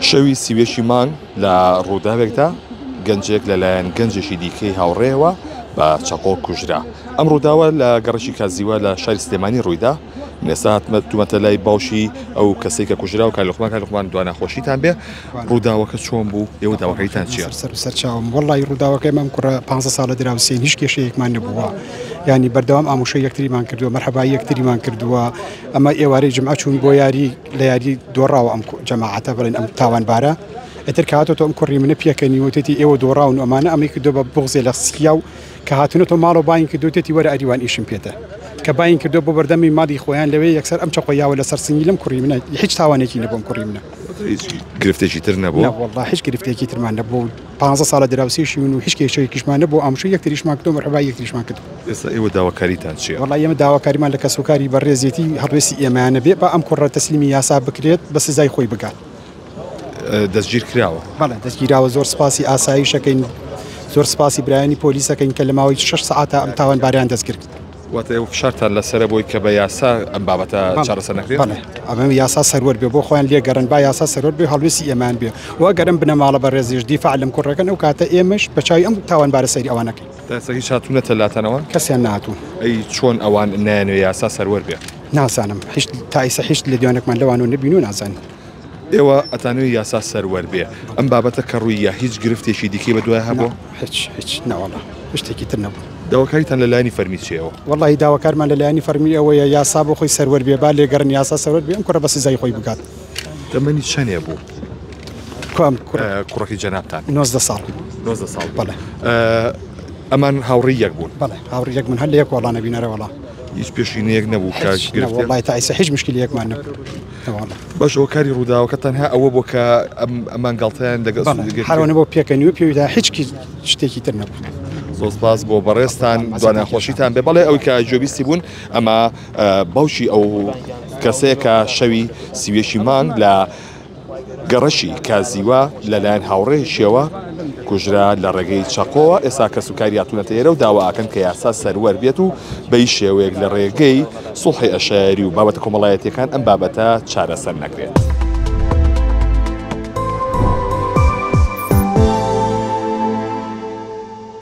شەوی سیوێشی مانگ لە ڕووداوێکدا گەنجێک لەلایەن گەنجێکی دیکەی هاوڕێەوە بە چەقۆ کوژرا. ئەم ڕووداوە لە گەڕەشی کازیوە لە شاری سلێمانی ڕوویدا. ئێستا هاتمەتە لای باوشی ئەو کەسێک کە کوژرا و کاڵوخمان دوانەخۆشیتان بێ. ڕووداوەکە چۆن بوو؟ ئێوە داواکەیتان چییە؟ سەرچاوم وەڵی ڕووداوەکەی مەم کوڕە 15 ساڵە دراوسێن هیچ کێشەیەکمان نەبووە. ینی بەردەوام ئامۆژەی یەکتریمان کردووە، مەرحەبایی یەکتریمان کردووە. ئەمە ئێوارەی جمعە چوون بۆ یاری لە یاری دۆڕاوە ئەم جەماعەتە بڵێن ئەم تاوانبارە. ئەتر کە هاتۆ ئەم کوڕی منە پێکەنی وتێتی ئێوە دۆڕاون و ئەمانە ئەمەی کردو بە بغزێ لە سکیا و کە هاتونەوە ماڵ و باین کردوتێتی وەرە ئەریوان ئیشم پێێتە کە باین کردو بۆ بەردەمی مادی خۆیان لەوێ یەکسەر ئەم چقۆیاوە لە سەرسنگی لەم کوڕی منە هیچ تاوانێکی نەبووم کوڕی منە. گرفتێکی تر نەبوو؟ وەڵڵا هیچ گرفتێکی ترمان نەبوو. 15 ساڵە دراوسێشی و هیچ کێشەیەکیشمان نەبوو. ئامژە یەکتریشمان کردو مەرحەبای یەکتریشمان کرد. ئێستا ئێوە داواکاریتان چییە؟ وەڵڵا ئێمە داواکاریمان لە کەسوکاری بەڕێزیەتی هەڵوێستی ئێمەیانە بێ بە ئەم کوڕە تەسلیمی یاسا بکرێت بە سزای خۆی بگات. دەستگیر کراوە؟ بەڵێ دەستگیراوە. زۆر سپاسی ئاسایشەکەین، زۆر سپاسی برایانی پۆلیسەکەین کە لە ماوەی 6 ساعاتە ئەم تاوانباریان دەستگیر کرد. واتە ئێوە فشارتان لەسەرە بۆی کە بە یاسا ئەم بابەتە چارەسەر نەکرێت؟ بەڵێ ئەمە یاسا سەروەر بێ بۆ خۆیان لێگەڕن با یاسا سەروەر بێ هەڵوێستی ئێمان بێ و گەرم بنە ماڵە بە ڕێزیش دیفاع لەم کوڕەکەن ئەو کاتە ئێمەش بەچاوی ئەم تاوانبارە سەیری ئەوانەکەین. ئێستا هیچ هاتوونەتە لاتەنەوە؟ کەسیان نهاتوو. ئەی چۆن ئەوان نایەنوێ یاسا سەروەر بێ؟ نازانم هیچ تا ئێستا هیچ لە دیوانێکمان لەوانەوە نەبین و نازانم. ئێوە ئەتانوێ یاسا سەروەر بێ ئەم بابەتە کە ڕووی یا هیچ گرفتێکی دیکەی بە دوای هەبوو؟ هیچ نەوەڵا شتێکی تر نەبوو. داواکاریتان لەلایەنی فەرمی چیەوە؟ وەڵی داواکارمان لەلایەنی فەرمی ئەوەیە یاسا بۆ خۆی سەروەر بێ با لێگەڕن یاسا سەروەر بێ ئەم کوڕە بە سزای خۆی بگات. دەمەنی چەندێ بوو؟ کوڕەکەی جەنابتان 19 ساڵ. 19 ساڵ. بەڵێ. ئەمان هاوڕێی یەک بوون؟ بەڵێ هاوڕێی یەک من هەر لە یەک وەڵا نەبینەرە وەڵا. هیچ پێشینەیەک نەبوو کە گرفت؟ وەڵی تا ئێستا هیچ مشکلەیەکمان نەبوو. باش ئەوە کاری ڕووداوەکە تەنها ئەوە بۆ کە ئەمان گاڵتەیان دەگەڵ هەروەنە بۆ پێکەنی و پێویدا هیچ شتێکی تر نەبوو. زۆر سپاس بۆ بەڕێستان دوانەخۆشیتان بێ. بەڵێ ئەوی کە جۆبیستی بوون ئەمە باوشی ئەو کەسەیە کە شەوی سیوێشی مانگ لە گەڕەشی کازیوە لەلایەن هاوڕێیشیەوە کوژرا لە ڕێگەی چەقۆوە. ئێستا کەسوکاری هاتوونەتە ئێرە و داواکەن کە یاسا سەروەر بێت و بەی شێوەیەک لە ڕێگەی سوڵحی ئەشاری و بابەتە کۆمەڵایەتیەکان ئەم بابەتە چارەسەر نەکرێت.